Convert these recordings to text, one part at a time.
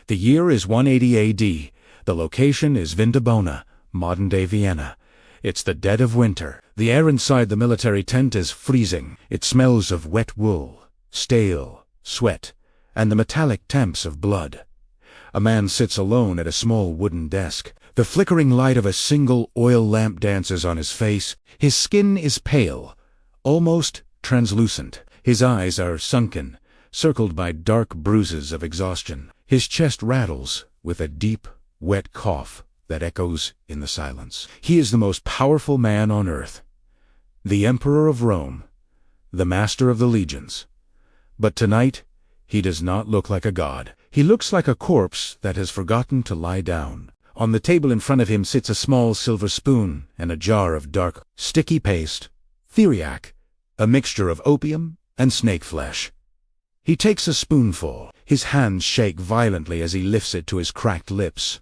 The year is 180 AD. The location is Vindobona, modern-day Vienna. It's the dead of winter. The air inside the military tent is freezing. It smells of wet wool, stale, sweat, and the metallic temps of blood. A man sits alone at a small wooden desk. The flickering light of a single oil lamp dances on his face. His skin is pale, almost translucent. His eyes are sunken, circled by dark bruises of exhaustion. His chest rattles with a deep, wet cough that echoes in the silence. He is the most powerful man on earth, the Emperor of Rome, the master of the legions. But tonight, he does not look like a god. He looks like a corpse that has forgotten to lie down. On the table in front of him sits a small silver spoon and a jar of dark, sticky paste, theriac, a mixture of opium and snake flesh. He takes a spoonful. His hands shake violently as he lifts it to his cracked lips.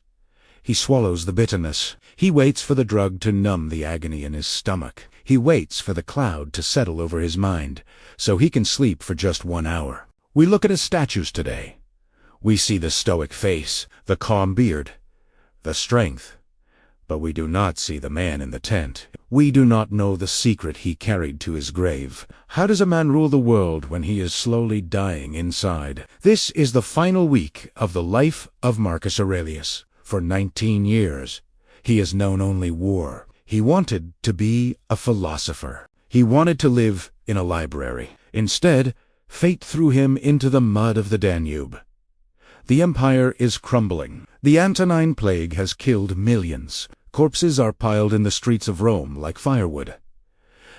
He swallows the bitterness. He waits for the drug to numb the agony in his stomach. He waits for the cloud to settle over his mind, so he can sleep for just 1 hour. We look at his statues today. We see the stoic face, the calm beard, the strength. But we do not see the man in the tent. We do not know the secret he carried to his grave. How does a man rule the world when he is slowly dying inside? This is the final week of the life of Marcus Aurelius. For 19 years, he has known only war. He wanted to be a philosopher. He wanted to live in a library. Instead, fate threw him into the mud of the Danube. The empire is crumbling. The Antonine Plague has killed millions. Corpses are piled in the streets of Rome like firewood.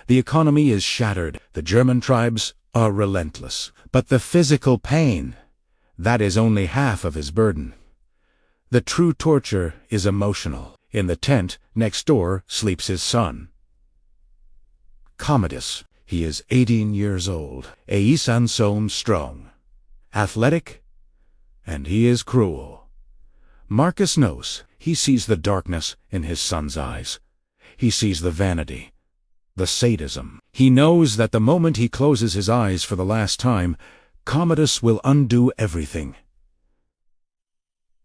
The economy is shattered. The German tribes are relentless. But the physical pain, that is only half of his burden. The true torture is emotional. In the tent next door sleeps his son, Commodus. He is 18 years old, eisansom strong, athletic, and he is cruel. Marcus knows. He sees the darkness in his son's eyes. He sees the vanity, the sadism. He knows that the moment he closes his eyes for the last time, Commodus will undo everything.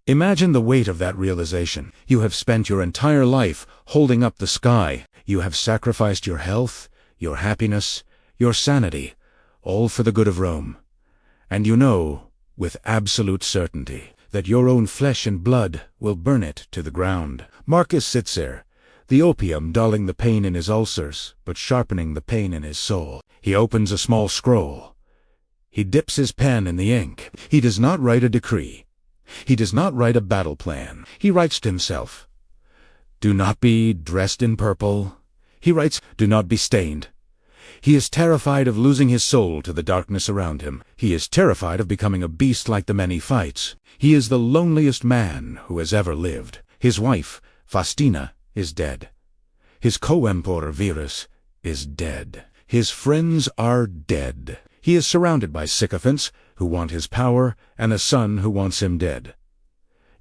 Imagine the weight of that realization. You have spent your entire life holding up the sky. You have sacrificed your health, your happiness, your sanity, all for the good of Rome. And you know, with absolute certainty, that your own flesh and blood will burn it to the ground. Marcus sits there, the opium dulling the pain in his ulcers, but sharpening the pain in his soul. He opens a small scroll. He dips his pen in the ink. He does not write a decree. He does not write a battle plan. He writes to himself, "Do not be dressed in purple." He writes, "Do not be stained." He is terrified of losing his soul to the darkness around him. He is terrified of becoming a beast like the men he fights. He is the loneliest man who has ever lived. His wife, Faustina, is dead. His co-emperor Verus is dead. His friends are dead. He is surrounded by sycophants who want his power and a son who wants him dead.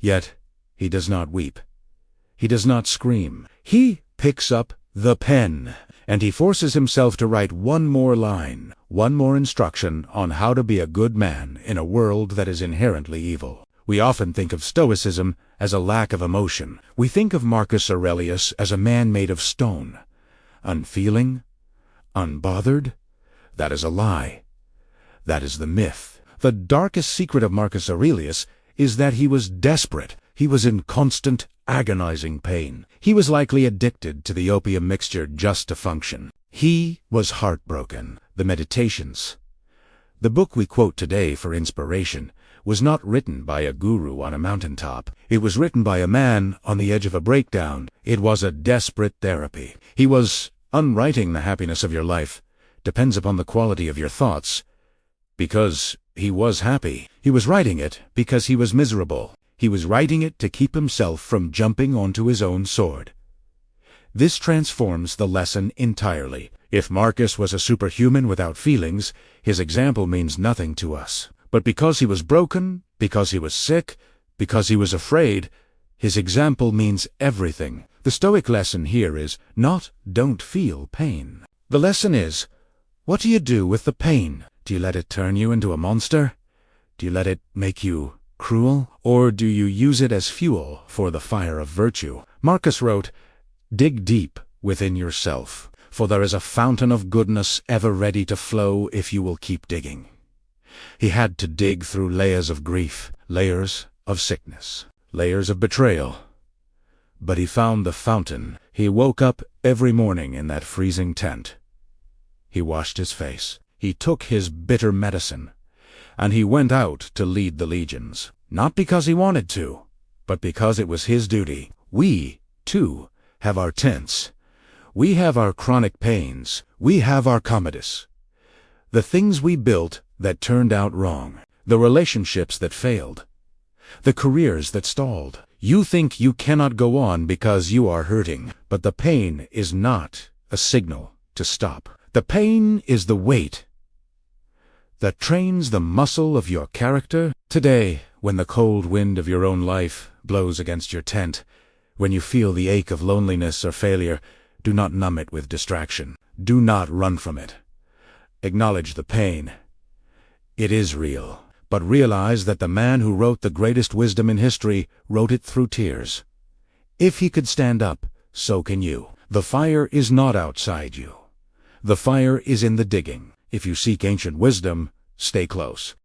Yet he does not weep. He does not scream. He picks up the pen, and he forces himself to write one more line, one more instruction on how to be a good man in a world that is inherently evil. We often think of Stoicism as a lack of emotion. We think of Marcus Aurelius as a man made of stone, unfeeling, unbothered. That is a lie. That is the myth. The darkest secret of Marcus Aurelius is that he was desperate. He was in constant, agonizing pain. He was likely addicted to the opium mixture just to function. He was heartbroken. The Meditations, the book we quote today for inspiration, was not written by a guru on a mountaintop. It was written by a man on the edge of a breakdown. It was a desperate therapy. He was unwriting the happiness of your life depends upon the quality of your thoughts, because he was happy. He was writing it because he was miserable. He was writing it to keep himself from jumping onto his own sword. This transforms the lesson entirely. If Marcus was a superhuman without feelings, his example means nothing to us. But because he was broken, because he was sick, because he was afraid, his example means everything. The Stoic lesson here is not don't feel pain. The lesson is, what do you do with the pain? Do you let it turn you into a monster? Do you let it make you cruel, or do you use it as fuel for the fire of virtue? Marcus wrote, "Dig deep within yourself, for there is a fountain of goodness ever ready to flow if you will keep digging." He had to dig through layers of grief, layers of sickness, layers of betrayal. But he found the fountain. He woke up every morning in that freezing tent. He washed his face. He took his bitter medicine, and he went out to lead the legions, not because he wanted to, but because it was his duty. We, too, have our tents. We have our chronic pains. We have our Commodus. The things we built that turned out wrong. The relationships that failed. The careers that stalled. You think you cannot go on because you are hurting, but the pain is not a signal to stop. The pain is the weight that trains the muscle of your character. Today, when the cold wind of your own life blows against your tent, when you feel the ache of loneliness or failure, do not numb it with distraction. Do not run from it. Acknowledge the pain. It is real, but realize that the man who wrote the greatest wisdom in history wrote it through tears. If he could stand up, so can you. The fire is not outside you. The fire is in the digging. If you seek ancient wisdom, stay close.